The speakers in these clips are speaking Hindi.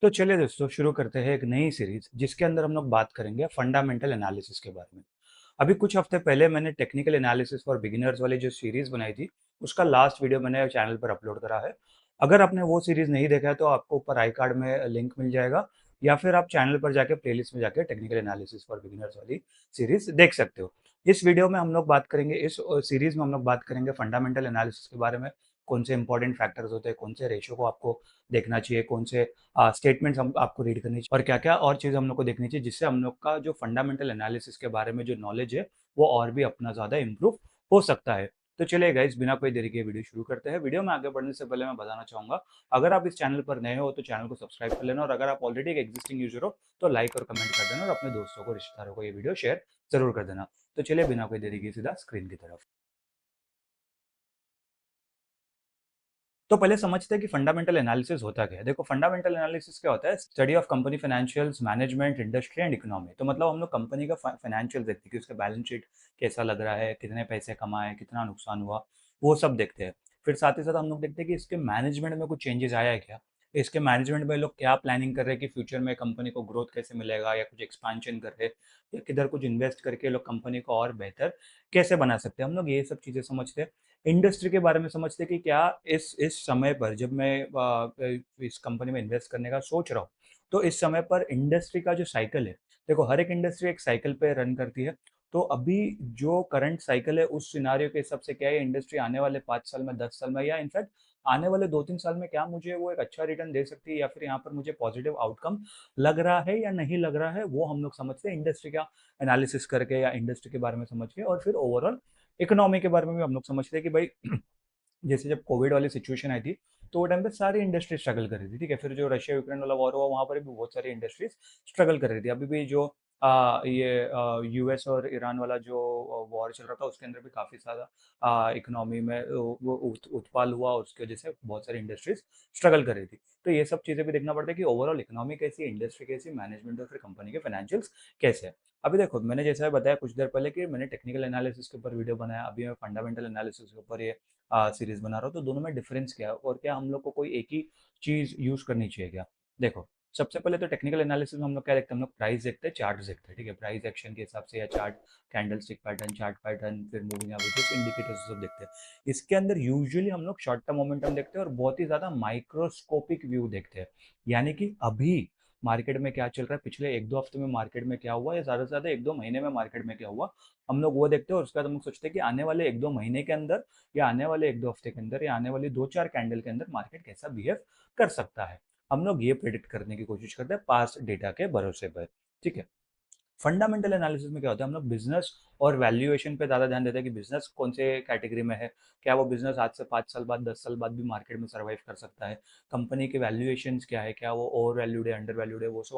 तो चलिए दोस्तों शुरू करते हैं एक नई सीरीज जिसके अंदर हम लोग बात करेंगे फंडामेंटल एनालिसिस के बारे में। अभी कुछ हफ्ते पहले मैंने टेक्निकल एनालिसिस फॉर बिगिनर्स वाली जो सीरीज बनाई थी उसका लास्ट वीडियो मैंने चैनल पर अपलोड करा है। अगर आपने वो सीरीज नहीं देखा है तो आपको ऊपर आई कार्ड में लिंक मिल जाएगा या फिर आप चैनल पर जाके प्लेलिस्ट में जाके टेक्निकल एनालिसिस फॉर बिगिनर्स वाली सीरीज देख सकते हो। इस वीडियो में हम लोग बात करेंगे इस सीरीज में हम लोग बात करेंगे फंडामेंटल एनालिसिस के बारे में। कौन से इंपॉर्टेंट फैक्टर्स होते हैं, कौन से रेशो को आपको देखना चाहिए, कौन से स्टेटमेंट्स हम आपको रीड करनी चाहिए और क्या-क्या और चीज़ हम लोग को देखनी चाहिए जिससे हम लोग का जो फंडामेंटल एनालिसिस के बारे में जो नॉलेज है वो और भी अपना ज़्यादा इम्प्रूव हो सकता है। तो चलिए गाइस बिना कोई देरी के वीडियो शुरू करते हैं। वीडियो में आगे बढ़ने से पहले मैं बताना चाहूँगा, अगर आप इस चैनल पर नए हो तो चैनल को सब्सक्राइब कर लेना और अगर आप ऑलरेडी एक एक्जिस्टिंग यूज़र हो तो लाइक और कमेंट कर देना और अपने दोस्तों को, रिश्तेदारों को ये वीडियो शेयर ज़रूर कर देना। तो चलिए बिना कोई देरी के सीधा स्क्रीन की तरफ। तो पहले समझते हैं कि फंडामेंटल एनालिसिस होता क्या है। देखो फंडामेंटल एनालिसिस क्या होता है, study of company financials, management, industry and economy. तो मतलब हम लोग कंपनी का फाइनेंशियल देखते हैं कि उसका बैलेंस शीट कैसा लग रहा है, कितने पैसे कमाए, कितना नुकसान हुआ, वो सब देखते हैं। फिर साथ ही साथ हम लोग देखते हैं कि इसके मैनेजमेंट में कुछ चेंजेस आया है क्या, इसके मैनेजमेंट में लोग क्या प्लानिंग कर रहे हैं कि फ्यूचर में कंपनी को ग्रोथ कैसे मिलेगा या कुछ एक्सपांशन कर रहे हैं या किधर कुछ इन्वेस्ट करके लोग कंपनी को और बेहतर कैसे बना सकते हैं। हम लोग ये सब चीज़ें समझते हैं। इंडस्ट्री के बारे में समझते हैं कि क्या इस समय पर जब मैं इस कंपनी में इन्वेस्ट करने का सोच रहा हूँ, तो इस समय पर इंडस्ट्री का जो साइकिल है, देखो हर एक इंडस्ट्री एक साइकिल पे रन करती है। तो अभी जो करंट साइकिल है उस सिनारियो के हिसाब से क्या है इंडस्ट्री आने वाले 5 साल में, 10 साल में या इनफैक्ट आने वाले 2-3 साल में क्या मुझे वो एक अच्छा रिटर्न दे सकती है या फिर यहाँ पर मुझे पॉजिटिव आउटकम लग रहा है या नहीं लग रहा है, वो हम लोग समझते हैं इंडस्ट्री का एनालिसिस करके या इंडस्ट्री के बारे में समझ के। और फिर ओवरऑल इकोनॉमी के बारे में भी हम लोग समझते हैं कि भाई जैसे जब कोविड वाली सिचुएशन आई थी तो वो टाइम पे सारी इंडस्ट्री स्ट्रगल कर रही थी, ठीक है। फिर जो रशिया यूक्रेन वाला वॉर हुआ वहाँ पर भी बहुत सारी इंडस्ट्रीज स्ट्रगल कर रही थी। अभी भी जो ये यूएस और ईरान वाला जो वॉर चल रहा था उसके अंदर भी काफ़ी सारा इकोनॉमी में वो उत्पाल हुआ, उसकी वजह से बहुत सारी इंडस्ट्रीज स्ट्रगल कर रही थी। तो ये सब चीज़ें भी देखना पड़ता है कि ओवरऑल इकोनॉमी कैसी है, इंडस्ट्री कैसी है, मैनेजमेंट और फिर कंपनी के फाइनेंशियल्स कैसे है। अभी देखो मैंने जैसा बताया कुछ देर पहले कि मैंने टेक्निकल एनालिसिस के ऊपर वीडियो बनाया, अभी मैं फंडामेंटल एनालिसिस के ऊपर ये सीरीज बना रहा हूँ। तो दोनों में डिफरेंस क्या है और क्या हम लोग को कोई एक ही चीज़ यूज़ करनी चाहिए क्या? देखो, सबसे पहले तो टेक्निकल एनालिसिस में हम लोग क्या देखते हैं, हम लोग प्राइस देखते हैं, चार्ट्स देखते हैं, ठीक है? प्राइस एक्शन के हिसाब से या chart, candlestick pattern, chart pattern, फिर मूविंग एवरेजेस, इंडिकेटर्स सब देखते हैं। इसके अंदर यूजुअली हम लोग शॉर्ट टर्म मोमेंटम देखते हैं और बहुत ही ज़्यादा माइक्रोस्कोपिक व्यू देखते हैं। यानी कि अभी मार्केट में क्या चल रहा है, पिछले 1-2 हफ्ते में मार्केट में क्या हुआ या ज़्यादा से ज़्यादा 1-2 महीने में मार्केट में क्या हुआ, हम लोग वो देखते हैं और उसके बाद हम लोग सोचते हैं कि आने वाले 1-2 महीने के अंदर या आने वाले 1-2 हफ्ते के अंदर या आने वाली 2-4 कैंडल के अंदर मार्केट कैसा बिहेव कर सकता है। हम लोग ये प्रेडिक्ट करने की कोशिश करते हैं पास्ट डेटा के भरोसे पर, ठीक है। फंडामेंटल एनालिसिस में क्या होता है, हम लोग बिजनेस और वैल्यूएशन पे ज़्यादा ध्यान देते हैं कि बिजनेस कौन से कैटेगरी में है, क्या वो बिजनेस आज से 5 साल बाद, 10 साल बाद भी मार्केट में सर्वाइव कर सकता है, कंपनी के वैल्यूएशन क्या है, क्या वो ओवर वैल्यूड है, अंडर वैल्यूड है, वो सब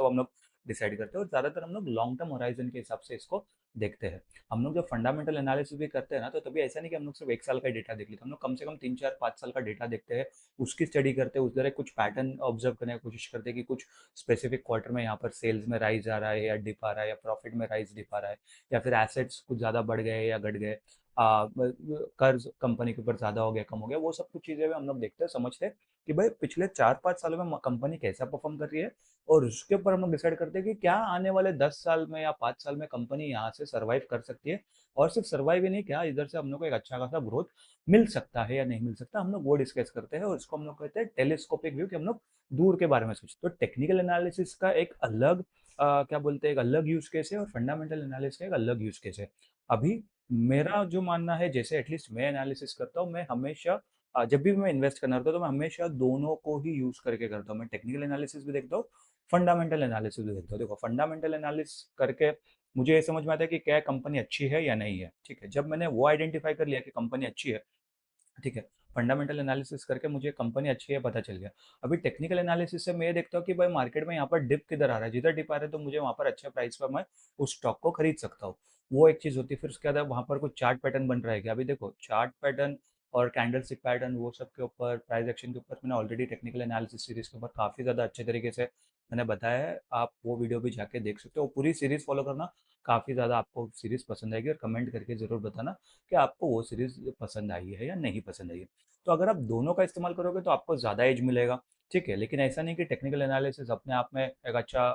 हम लोग डिसाइड करते हैं और ज़्यादातर हम लोग लॉन्ग टर्म होराइजन के हिसाब से इसको देखते हैं। हम लोग जब फंडामेंटल एनालिसिस भी करते हैं ना तो तभी ऐसा नहीं कि हम लोग सिर्फ 1 साल का डेटा देख लेते हैं, हम लोग कम से कम 3-4-5 साल का डेटा देखते हैं, उसकी स्टडी करते हैं, उस तरह कुछ पैटर्न ऑब्जर्व करने की कोशिश करते हैं कि कुछ स्पेसिफिक क्वार्टर में यहाँ पर सेल्स में राइज आ रहा है या डिप आ रहा है या प्रॉफिट में राइज डिप आ रहा है या फिर एसेट्स कुछ ज़्यादा बढ़ गए या घट गए, कर्ज कंपनी के ऊपर ज़्यादा हो गया, कम हो गया, वो सब कुछ चीज़ें भी हम लोग देखते हैं, समझते हैं कि भाई पिछले 4-5 सालों में कंपनी कैसा परफॉर्म कर रही है और उसके ऊपर हम लोग डिसाइड करते हैं कि क्या आने वाले 10 साल में या 5 साल में कंपनी यहाँ से सर्वाइव कर सकती है और सिर्फ सर्वाइव ही नहीं, क्या इधर से हम लोग को एक अच्छा खासा ग्रोथ मिल सकता है या नहीं मिल सकता, हम लोग वो डिस्कस करते हैं और इसको हम लोग कहते हैं टेलीस्कोपिक व्यू कि हम लोग दूर के बारे में सोचते। तो टेक्निकल एनालिसिस का एक अलग क्या बोलते हैं, एक अलग यूज केस है और फंडामेंटल एनालिसिस का एक अलग यूज केस है। अभी मेरा जो मानना है, जैसे एटलीस्ट मैं एनालिसिस करता हूँ, मैं हमेशा जब भी मैं इन्वेस्ट करना होता है तो मैं हमेशा दोनों को ही यूज करके करता हूँ। मैं टेक्निकल एनालिसिस भी देखता हूँ, फंडामेंटल एनालिसिस भी देखता हूँ। देखो फंडामेंटल एनालिसिस करके मुझे ये समझ में आता है कि क्या कंपनी अच्छी है या नहीं है, ठीक है। जब मैंने वो आइडेंटिफाई कर लिया कि कंपनी अच्छी है, ठीक है, फंडामेंटल एनालिसिस करके मुझे कंपनी अच्छी है पता चल गया। अभी टेक्निकल एनालिसिस से मैं ये देखता हूँ कि भाई मार्केट में यहाँ पर डिप किधर आ रहा है, जिधर डिप आ रहा है तो मुझे वहाँ पर अच्छे प्राइस पर मैं उस स्टॉक को खरीद सकता हूँ। वो एक चीज़ होती है। फिर उसके बाद वहाँ पर कुछ चार्ट पैटर्न बन रहा है क्या, अभी देखो चार्ट पैटर्न और कैंडल स्टिक पैटर्न वो सब के ऊपर, प्राइस एक्शन के ऊपर मैंने ऑलरेडी टेक्निकल एनालिसिस सीरीज के ऊपर काफ़ी ज़्यादा अच्छे तरीके से मैंने बताया है, आप वो वीडियो भी जाके देख सकते हो। पूरी सीरीज़ फ़ॉलो करना, काफ़ी ज़्यादा आपको सीरीज़ पसंद आएगी और कमेंट करके ज़रूर बताना कि आपको वो सीरीज़ पसंद आई है या नहीं पसंद आई है। तो अगर आप दोनों का इस्तेमाल करोगे तो आपको ज़्यादा एज मिलेगा, ठीक है? लेकिन ऐसा नहीं कि टेक्निकल एनालिसिस अपने आप में एक अच्छा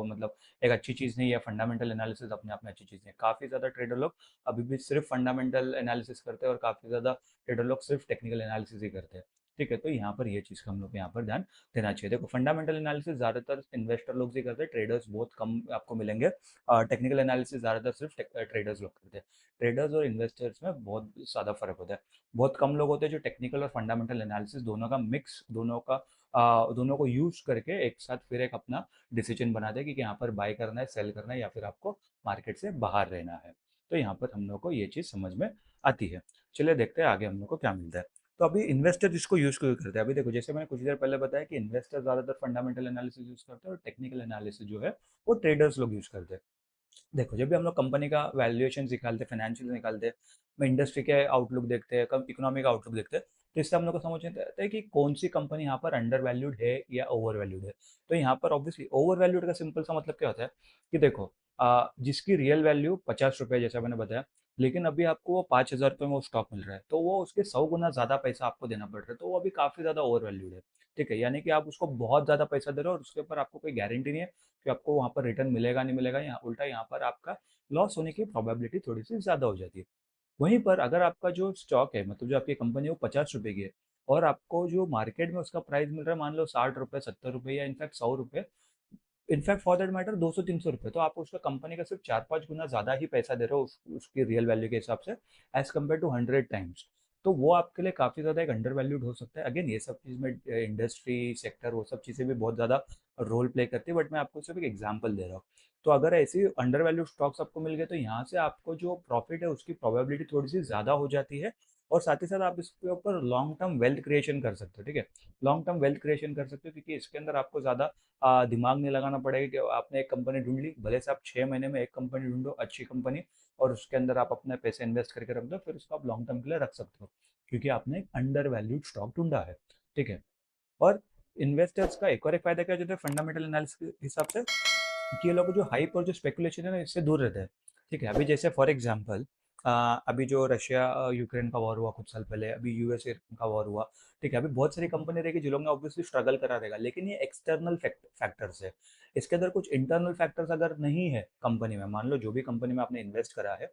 मतलब एक अच्छी चीज़ नहीं है, फंडामेंटल एनालिसिस अपने आप में अच्छी चीज़ नहीं है। काफ़ी ज़्यादा ट्रेडर लोग अभी भी सिर्फ़ फंडामेंटल एनालिसिस करते हैं और काफ़ी ज़्यादा ट्रेडर लोग सिर्फ़ टेक्निकल एनालिसिस ही करते हैं, ठीक है? तो यहाँ पर ये चीज़ का हम लोग को यहाँ पर ध्यान देना चाहिए। देखो फंडामेंटल एनालिसिस ज़्यादातर इन्वेस्टर लोग ही करते हैं, ट्रेडर्स बहुत कम आपको मिलेंगे। टेक्निकल एनालिसिस ज़्यादातर सिर्फ ट्रेडर्स लोग करते हैं। ट्रेडर्स और इन्वेस्टर्स में बहुत ज़्यादा फ़र्क होता है। बहुत कम लोग होते हैं जो टेक्निकल और फंडामेंटल एनालिसिस दोनों का मिक्स, दोनों को यूज़ करके एक साथ फिर एक अपना डिसीजन बनाते हैं कि यहाँ पर बाय करना है, सेल करना है या फिर आपको मार्केट से बाहर रहना है। तो यहाँ पर हम लोग को ये चीज़ समझ में आती है। चलिए देखते हैं आगे हम लोग को क्या मिलता है। तो अभी इन्वेस्टर इसको यूज़ क्यों करते हैं? अभी देखो जैसे मैंने कुछ देर पहले बताया कि इन्वेस्टर ज़्यादातर फंडामेंटल एनालिसिस यूज़ करते हैं और टेक्निकल एनालिसिस जो है वो ट्रेडर्स लोग यूज़ करते हैं। देखो, जब भी हम लोग कंपनी का वैल्यूएशन निकालते हैं, फाइनेंशियल निकालते हैं, इंडस्ट्री के आउटलुक देखते हैं, कब इकोनॉमी का आउटलुक देखते हैं, तो इससे हम लोग को समझ में आता है कि कौन सी कंपनी यहाँ पर अंडर वैल्यूड है या ओवर वैल्यूड है। तो यहाँ पर ऑब्वियसली ओवर वैल्यूड का सिंपल सा मतलब क्या होता है कि देखो जिसकी रियल वैल्यू ₹50 जैसा मैंने बताया, लेकिन अभी आपको वो ₹5000 में वो स्टॉक मिल रहा है, तो वो उसके 100 गुना ज़्यादा पैसा आपको देना पड़ रहा है, तो वो अभी काफ़ी ज़्यादा ओवर वैल्यूड है। ठीक है? यानी कि आप उसको बहुत ज़्यादा पैसा दे रहे हो और उसके ऊपर आपको कोई गारंटी नहीं है कि आपको वहाँ पर रिटर्न मिलेगा, नहीं मिलेगा, या उल्टा यहाँ पर आपका लॉस होने की प्रोबेबिलिटी थोड़ी-सी ज़्यादा हो जाती है। वहीं पर अगर आपका जो स्टॉक है, मतलब जो आपकी कंपनी है वो ₹50 की है और आपको जो मार्केट में उसका प्राइस मिल रहा है मान लो ₹60, ₹70 या in fact ₹100, in fact for that matter ₹200-300, तो आप उसका कंपनी का सिर्फ 4-5 गुना ज़्यादा ही पैसा दे रहे हो उसकी रियल वैल्यू के हिसाब से एज़ कम्पेयर टू 100 टाइम्स। तो वो आपके लिए काफ़ी ज़्यादा एक अंडर वैल्यूड हो सकता है। अगेन ये सब चीज़ में इंडस्ट्री, सेक्टर वो सब चीज़ें भी बहुत ज़्यादा रोल प्ले करती है, बट मैं आपको सिर्फ एक एग्जांपल दे रहा हूँ। तो अगर ऐसी अंडर वैल्यूड स्टॉक्स आपको मिल गए तो यहाँ से आपको जो प्रॉफिट है उसकी प्रोबेबिलिटी थोड़ी-सी ज़्यादा हो जाती है और साथ ही साथ आप इसके ऊपर लॉन्ग टर्म वेल्थ क्रिएशन कर सकते हो, ठीक है? लॉन्ग टर्म वेल्थ क्रिएशन कर सकते हो क्योंकि इसके अंदर आपको ज़्यादा दिमाग नहीं लगाना पड़ेगा कि आपने एक कंपनी ढूँढ ली, भले से आप 6 महीने में एक कंपनी ढूँढो, अच्छी कंपनी, और उसके अंदर आप अपने पैसे इन्वेस्ट करके रख दो, फिर उसको आप लॉन्ग टर्म के लिए रख सकते हो, क्योंकि आपने एक अंडर वैल्यूड स्टॉक ढूँढा है, ठीक है? और इन्वेस्टर्स का एक और एक फ़ायदा क्या हो जाता है फंडामेंटल एनालिसिस के हिसाब से कि ये लोग जो हाइप और जो स्पेकुलेशन है ना इससे दूर रहते हैं। ठीक है, अभी जैसे फॉर एग्जांपल अभी जो रशिया यूक्रेन का वॉर हुआ कुछ साल पहले, अभी यूएसए का वॉर हुआ, ठीक है, अभी बहुत सारी कंपनी रहेगी जो लोग ना ऑब्वियसली स्ट्रगल करा रहेगा, लेकिन ये एक्सटर्नल फैक्टर्स है। इसके अंदर कुछ इंटरनल फैक्टर्स अगर नहीं है कंपनी में, मान लो जो भी कंपनी में आपने इन्वेस्ट करा है,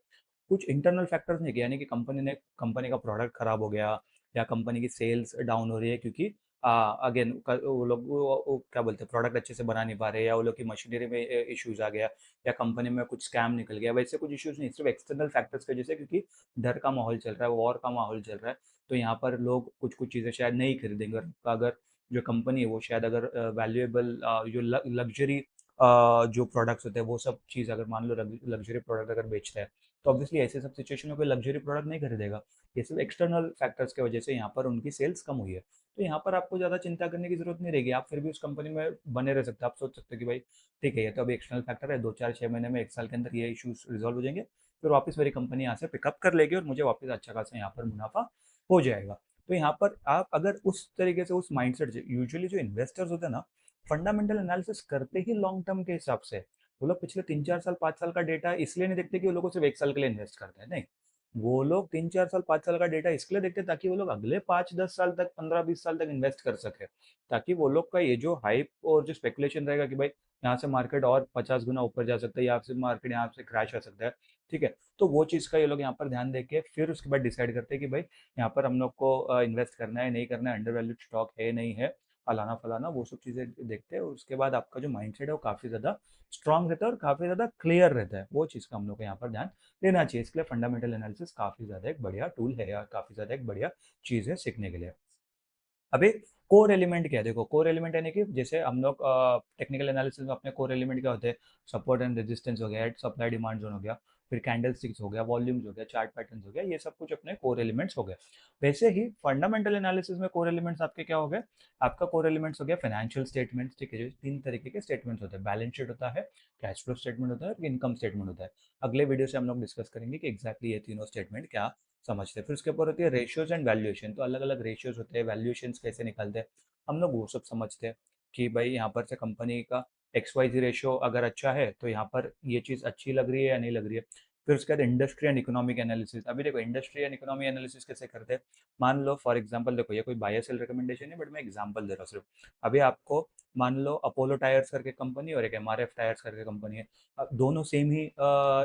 कुछ इंटरनल फैक्टर्स नहीं किया, यानी कि कंपनी का प्रोडक्ट खराब हो गया या कंपनी की सेल्स डाउन हो रही है क्योंकि अगेन वो लोग वो क्या बोलते हैं प्रोडक्ट अच्छे से बना नहीं पा रहे, या वो लोग की मशीनरी में इश्यूज आ गया या कंपनी में कुछ स्कैम निकल गया, वैसे कुछ इश्यूज नहीं, सिर्फ एक्सटर्नल फैक्टर्स की वजह से, क्योंकि डर का माहौल चल रहा है, वॉर का माहौल चल रहा है, तो यहाँ पर लोग कुछ कुछ चीज़ें शायद नहीं खरीदेंगे। अगर जो कंपनी है वो शायद अगर वैल्यूएबल जो लग्जरी जो प्रोडक्ट्स होते हैं वो सब चीज़ अगर मान लो लग्जरी प्रोडक्ट अगर बेच रहा है, तो ऑब्वियसली ऐसे सब सिचुएशन में कोई लग्जरी प्रोडक्ट नहीं खरीदेगा। ये सिर्फ एक्सटर्नल फैक्टर्स की वजह से यहाँ पर उनकी सेल्स कम हुई है। तो यहाँ पर आपको ज़्यादा चिंता करने की ज़रूरत नहीं रहेगी, आप फिर भी उस कंपनी में बने रह सकते हो। आप सोच सकते हो कि भाई ठीक है, ये तो अभी एक्सटर्नल फैक्टर है, 2, 4, 6 महीने में, 1 साल के अंदर ये इश्यूज़ रिज़ॉल्व हो जाएँगे, फिर वापस मेरी कंपनी यहाँ से पिकअप कर लेगी और मुझे वापस अच्छा खासा यहाँ पर मुनाफ़ा हो जाएगा। तो यहाँ पर आप अगर उस तरीके से उस माइंडसेट से, यूजुअली जो इन्वेस्टर्स होते हैं ना, फंडामेंटल एनालिसिस करते ही लॉन्ग टर्म के हिसाब से। वो लोग पिछले 3-4 साल, 5 साल का डेटा इसलिए नहीं देखते कि वो लोग को सिर्फ 1 साल के लिए इन्वेस्ट करते हैं, नहीं। वो लोग 3-4 साल, 5 साल का डेटा इसके लिए देखते हैं ताकि वो लोग अगले 5-10 साल तक, 15-20 साल तक इन्वेस्ट कर सकें। ताकि वो लोग का ये जो हाइप और जो स्पेकुलेशन रहेगा कि भाई यहाँ से मार्केट और 50 गुना ऊपर जा सकता है या फिर मार्केट यहाँ से क्रैश आ सकता है, ठीक है? तो वो चीज़ का ये लोग यहाँ पर ध्यान देके फिर उसके बाद डिसाइड करते हैं कि भाई यहाँ पर हम लोग को इन्वेस्ट करना है, नहीं करना है, अंडर वैल्यूड स्टॉक है, नहीं है, फलाना-फलाना वो सब चीज़ें देखते हैं और उसके बाद आपका जो माइंडसेट है वो काफ़ी ज़्यादा स्ट्रॉन्ग रहता है और काफ़ी ज़्यादा क्लियर रहता है। वो चीज़ का हम लोग को यहाँ पर ध्यान देना चाहिए। इसके लिए फंडामेंटल एनालिसिस काफ़ी ज़्यादा एक बढ़िया टूल है या काफ़ी ज़्यादा एक बढ़िया चीज़ है सीखने के लिए। अभी कोर एलिमेंट क्या है? देखो कोर एलिमेंट यानी कि जैसे हम लोग टेक्निकल एनालिसिस में अपने कोर एलिमेंट क्या होते हैं? सपोर्ट एंड रेजिस्टेंस हो गया, सप्लाई डिमांड जोन हो गया, फिर कैंडल स्टिक्स हो गया, वॉल्यूम्स हो गया, चार्ट पैटर्न्स हो गया, ये सब कुछ अपने कोर एलिमेंट्स हो गए। वैसे ही फंडामेंटल एनालिसिस में कोर एलिमेंट्स आपके क्या हो गए? आपका कोर एलिमेंट्स हो गया फाइनेंशियल स्टेटमेंट्स, ठीक है? जो 3 तरीके के स्टेटमेंट्स होते हैं, बैलेंस शीट होता है, कैश फ्लो स्टेटमेंट होता है और इनकम स्टेटमेंट होता है। अगले वीडियो से हम लोग डिस्कस करेंगे कि एग्जैक्टली ये तीनों स्टेटमेंट क्या समझते हैं। फिर उसके ऊपर होती है रेशियोज एंड वैल्यूएशन, तो अलग अलग रेशियोज होते हैं, वैल्यूएशंस कैसे निकालते हैं हम लोग वो सब समझते हैं। कि भाई यहाँ पर से कंपनी का XYZ रेशियो अगर अच्छा है, तो यहाँ पर ये चीज़ अच्छी लग रही है या नहीं लग रही है। फिर उसके बाद इंडस्ट्री एंड इकोनॉमिक एनालिसिस। अभी देखो इंडस्ट्री एंड इकोनॉमी एनालिसिस कैसे करते हैं? मान लो फॉर एग्जांपल देखो ये कोई बाय या सेल रिकमेंडेशन है, बट मैं एग्जांपल दे रहा हूँ सिर्फ। अभी आपको मान लो अपोलो टायर्स करके कंपनी और एक एमआरएफ टायर्स करके कंपनी है। अब दोनों सेम ही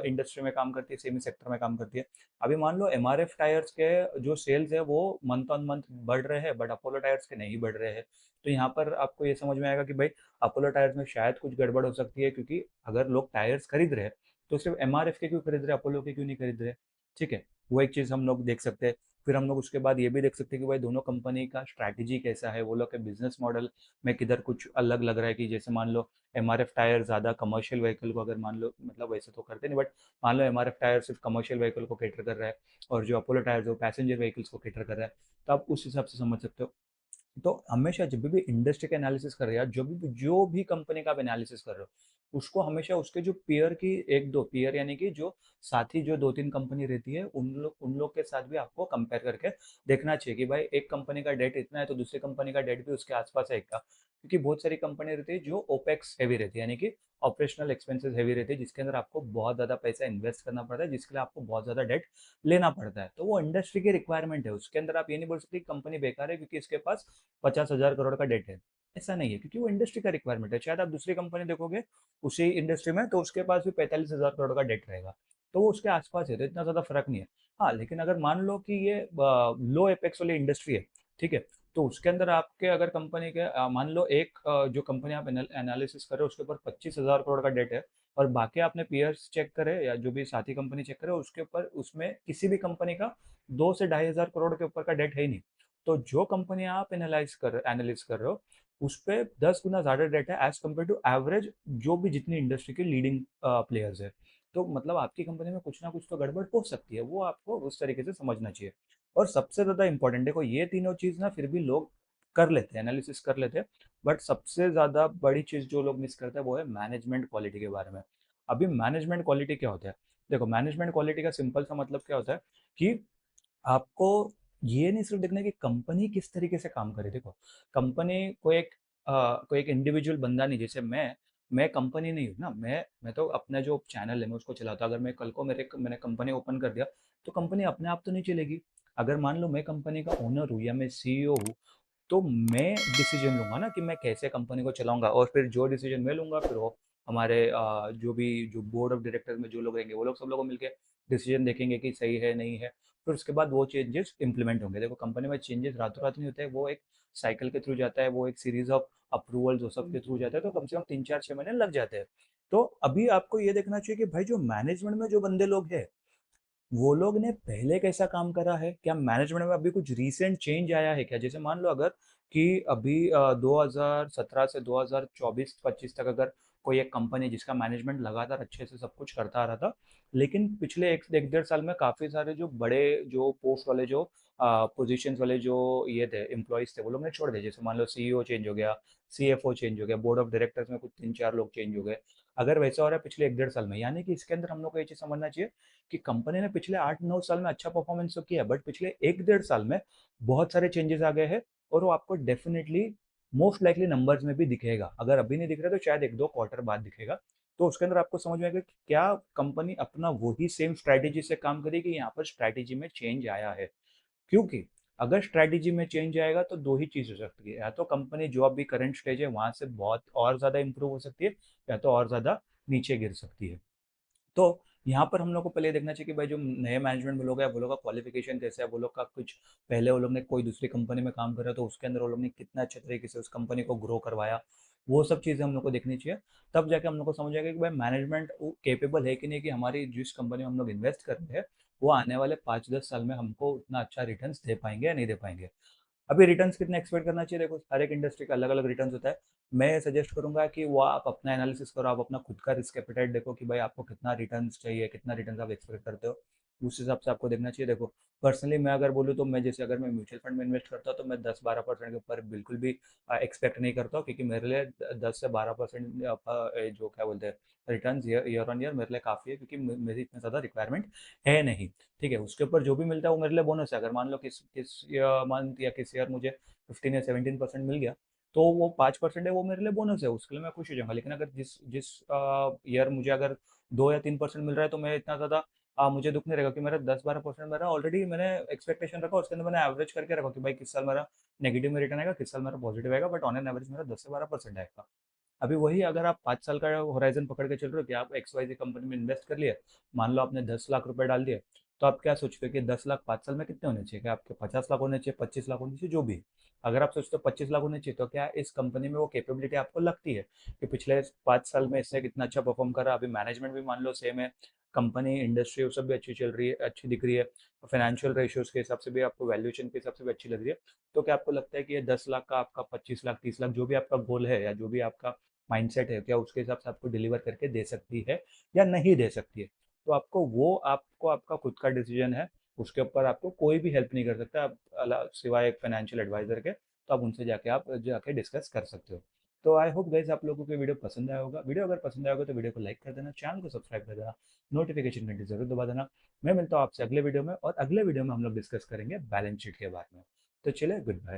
इंडस्ट्री में काम करती है, सेम ही सेक्टर में काम करती है। अभी मान लो एमआरएफ टायर्स के जो सेल्स है वो मंथ ऑन मंथ बढ़ रहे हैं, बट अपोलो टायर्स के नहीं बढ़ रहे हैं। तो यहाँ पर आपको ये समझ में आएगा कि भाई अपोलो टायर्स में शायद कुछ गड़बड़ हो सकती है, क्योंकि अगर लोग टायर्स खरीद रहे हैं तो सिर्फ एमआरएफ के क्यों खरीद रहे हैं, अपोलो के क्यों नहीं खरीद रहे। ठीक है, वो एक चीज़ हम लोग देख सकते हैं। फिर हम लोग उसके बाद ये भी देख सकते हैं कि भाई दोनों कंपनी का स्ट्रैटेजी कैसा है, वो लोग के बिजनेस मॉडल में किधर कुछ अलग लग रहा है। कि जैसे मान लो एमआरएफ टायर ज़्यादा कमर्शियल व्हीकल को, अगर मान लो मतलब वैसे तो करते नहीं, बट मान लो एमआरएफ टायर सिर्फ कमर्शियल व्हीकल को कैटर कर रहा है, और जो अपोलो टायर जो पैसेंजर व्हीकल्स को कैटर कर रहा है, तो आप उस हिसाब से समझ सकते हो। तो हमेशा जब भी इंडस्ट्री का एनालिसिस कर रहे हो, जो भी कंपनी का आप एनालिसिस कर रहे हो, उसको हमेशा उसके जो पीयर की एक दो पीयर यानी कि जो साथी जो दो तीन कंपनी रहती है, उन लोग के साथ भी आपको कंपेयर करके देखना चाहिए कि भाई एक कंपनी का डेट इतना है तो दूसरी कंपनी का डेट भी उसके आसपास है क्या। क्योंकि बहुत सारी कंपनी रहती है जो ओपेक्स हैवी रहती है, यानी कि ऑपरेशनल एक्सपेंसेस हैवी रहती है, जिसके अंदर आपको बहुत ज़्यादा पैसा इन्वेस्ट करना पड़ता है, जिसके लिए आपको बहुत ज़्यादा डेट लेना पड़ता है। तो वो इंडस्ट्री की रिक्वायरमेंट है, उसके अंदर आप ये नहीं बोल सकते कंपनी बेकार है क्योंकि इसके पास 50,000 करोड़ का डेट है। ऐसा नहीं है, क्योंकि वो इंडस्ट्री का रिक्वायरमेंट है। शायद आप दूसरी कंपनी देखोगे उसी इंडस्ट्री में, तो उसके पास भी 45,000 करोड़ का डेट रहेगा, तो वो उसके आसपास है, तो इतना ज्यादा फर्क नहीं है। हाँ, लेकिन अगर मान लो कि ये लो एपेक्स वाली इंडस्ट्री है, ठीक है, तो उसके अंदर आपके अगर कंपनी के मान लो एक जो कंपनी आप एनालिसिस कर रहे हो उसके ऊपर 25,000 करोड़ का डेट है, और बाकी आपने पीयर्स चेक करे या जो भी साथी कंपनी चेक करे उसके ऊपर उसमें किसी भी कंपनी का 2 से 2,500 करोड़ के ऊपर का डेट है ही नहीं। तो जो कंपनी आप एनालिस कर रहे हो उस पे 10 गुना ज्यादा डेट है एज कम्पेयर टू एवरेज जो भी जितनी इंडस्ट्री के लीडिंग प्लेयर्स है। तो मतलब आपकी कंपनी में कुछ ना कुछ तो गड़बड़ हो सकती है, वो आपको उस तरीके से समझना चाहिए। और सबसे ज्यादा इंपॉर्टेंट देखो, ये तीनों चीज ना फिर भी लोग कर लेते हैं, एनालिसिस कर लेते हैं, बट सबसे ज्यादा बड़ी चीज जो लोग मिस करते हैं वो है मैनेजमेंट क्वालिटी के बारे में। अभी मैनेजमेंट क्वालिटी क्या होता है? देखो मैनेजमेंट क्वालिटी का सिंपल सा मतलब क्या होता है कि आपको ये नहीं सिर्फ देखना है कि कंपनी किस तरीके से काम करे। देखो कंपनी कोई एक इंडिविजुअल बंदा नहीं, जैसे मैं कंपनी नहीं हूँ ना, मैं तो अपना जो चैनल है मैं उसको चलाता हूँ। अगर मैं कल को मैंने कंपनी ओपन कर दिया तो कंपनी अपने आप तो नहीं चलेगी। अगर मान लो मैं कंपनी का ओनर हूँ या मैं सीईओ हूँ, तो मैं डिसीजन लूंगा ना कि मैं कैसे कंपनी को चलाऊंगा, और फिर जो डिसीजन मैं लूंगा फिर वो हमारे जो बोर्ड ऑफ डायरेक्टर्स में जो लोग रहेंगे वो लोग सब लोग मिलकर डिसीजन देखेंगे कि सही है नहीं है। फिर उसके बाद वो चेंजेस इंप्लीमेंट होंगे। देखो कंपनी में चेंजेस रातों रात नहीं होते हैं, वो एक साइकिल के थ्रू जाता है, वो एक सीरीज ऑफ अप्रूवल जो सबके थ्रू जाता है, तो कम से कम 3 4 6 महीने लग जाते हैं। तो अभी आपको ये देखना चाहिए कि भाई जो मैनेजमेंट में जो बंदे लोग हैं वो लोग ने पहले कैसा काम करा है, क्या मैनेजमेंट में अभी कुछ रीसेंट चेंज आया है क्या। जैसे मान लो अगर कि अभी 2017 से 2024-25 तक अगर कोई एक कंपनी जिसका मैनेजमेंट लगातार अच्छे से सब कुछ करता आ रहा था, लेकिन पिछले एक एक डेढ़ साल में काफी सारे जो बड़े जो पोस्ट वाले जो पोजीशंस वाले जो ये थे एम्प्लॉयज थे वो लोग ने छोड़ दिए। जैसे मान लो सीईओ चेंज हो गया, सीएफओ चेंज हो गया, बोर्ड ऑफ डायरेक्टर्स में कुछ 3 4 लोग चेंज हो गए। अगर वैसा हो रहा है पिछले एक डेढ़ साल में, यानी कि इसके अंदर हम लोग को ये चीज समझना चाहिए कि कंपनी ने पिछले 8 9 साल में अच्छा परफॉर्मेंस तो किया, बट पिछले एक डेढ़ साल में बहुत सारे चेंजेस आ गए हैं, और वो आपको डेफिनेटली मोस्ट लाइकली नंबर्स में भी दिखेगा। अगर अभी नहीं दिख रहा तो शायद एक दो क्वार्टर बाद दिखेगा। तो उसके अंदर आपको समझ में आएगा कि क्या कंपनी अपना वही सेम स्ट्रैटेजी से काम करेगी, यहाँ पर स्ट्रैटेजी में चेंज आया है। क्योंकि अगर स्ट्रैटेजी में चेंज आएगा तो दो ही चीज हो सकती है, या तो कंपनी जो अभी करंट स्टेज है वहां से बहुत और ज्यादा इंप्रूव हो सकती है, या तो और ज्यादा नीचे गिर सकती है। तो यहाँ पर हम लोग को पहले देखना चाहिए कि भाई जो नए मैनेजमेंट लोग हैं वो लोग का क्वालिफिकेशन कैसा है, वो लोग का कुछ पहले वो लोग ने कोई दूसरी कंपनी में काम करा तो उसके अंदर वो लोग ने कितना अच्छे तरीके से उस कंपनी को ग्रो करवाया। वो सब चीज़ें हम लोग को देखनी चाहिए। तब जाके हम लोग को समझ आएगा कि भाई मैनेजमेंट केपेबल है कि नहीं, कि हमारी जिस कंपनी में हम लोग इन्वेस्ट कर रहे हैं वो आने वाले 5 10 साल में हमको उतना अच्छा रिटर्न दे पाएंगे या नहीं दे पाएंगे। अभी रिटर्न्स कितने एक्सपेक्ट करना चाहिए, देखो हर एक इंडस्ट्री का अलग अलग रिटर्न्स होता है। मैं सजेस्ट करूंगा कि वो आप अपना एनालिसिस करो, आप अपना खुद का रिस्क एपेटाइट देखो कि भाई आपको कितना रिटर्न्स चाहिए, कितना रिटर्न्स आप एक्सपेक्ट करते हो, उस हिसाब से आपको देखना चाहिए। देखो पर्सनली मैं अगर बोलूँ तो मैं जैसे अगर मैं म्यूचुअल फंड में इन्वेस्ट करता हूँ तो मैं 10 12% के ऊपर बिल्कुल भी एक्सपेक्ट नहीं करता हूँ, क्योंकि मेरे लिए 10 से 12% जो क्या बोलते हैं रिटर्न ईयर ऑन ईयर मेरे लिए काफ़ी है, क्योंकि मेरी इतना ज़्यादा रिक्वायरमेंट है नहीं। ठीक है, उसके ऊपर जो भी मिलता है वो मेरे लिए बोनस है। अगर मान लो किस किस मंथ या किस ईयर मुझे 15 या 17% मिल गया, तो वो 5% है, वो मेरे लिए बोनस है, उसके लिए मैं खुश हो जाऊँगा। लेकिन अगर जिस जिस ईयर मुझे अगर 2 या 3% मिल रहा है, तो मैं इतना ज़्यादा मुझे दुःख नहीं रहेगा कि मेरा 10-12% मेरा ऑलरेडी मैंने एक्सपेक्टेशन रखा, उसके अंदर मैंने एवरेज करके रखा कि भाई किस साल मेरा नेगेटिव में रिटर्न आएगा, किस साल मेरा पॉजिटिव आएगा, बट ऑन एन एवरेज मेरा 10 से 12% आएगा। अभी वही अगर आप 5 साल का होराइज़न पकड़ के चल रहे हो कि आप एक्स-वाई-ज़ेड कंपनी में इन्वेस्ट कर लिए, मान लो आपने 10 लाख रुपए डाल दिए, तो आप क्या सोचते हो कि 10 लाख 5 साल में कितने होने चाहिए? क्या आपके 50 लाख होने चाहिए, 25 लाख होने चाहिए, जो भी। अगर आप सोचते हो 25 लाख होने चाहिए, तो क्या इस कंपनी में वो कैपेबिलिटी आपको लगती है कि पिछले 5 साल में इसने कितना अच्छा परफ़ॉर्म करा, अभी मैनेजमेंट भी मान लो सेम है, कंपनी, इंडस्ट्री वो सब भी अच्छी चल रही है, अच्छी दिख रही है, फाइनेंशियल रेशियोज़ के हिसाब से भी आपको वैल्यूएशन के हिसाब से भी अच्छी लग रही है। तो क्या आपको लगता है कि ये 10 लाख का आपका 25 लाख, 30 लाख जो भी आपका गोल है या जो भी आपका माइंडसेट है, क्या उसके हिसाब से आपको डिलीवर करके दे सकती है या नहीं दे सकती है? तो आपको आपका खुद का डिसीजन है, उसके ऊपर आपको कोई भी हेल्प नहीं कर सकता, आप सिवाय एक फाइनेंशियल एडवाइजर के, तो आप उनसे जाके डिस्कस कर सकते हो। तो आई होप गाइस आप लोगों को वीडियो पसंद आया होगा। वीडियो अगर पसंद आया होगा तो वीडियो को लाइक कर देना, चैनल को सब्सक्राइब कर देना, नोटिफिकेशन घंटी जरूर दबा देना। मैं मिलता हूँ आपसे अगले वीडियो में, और अगले वीडियो में हम लोग डिस्कस करेंगे बैलेंस शीट के बारे में। तो चलिए, गुड बाय।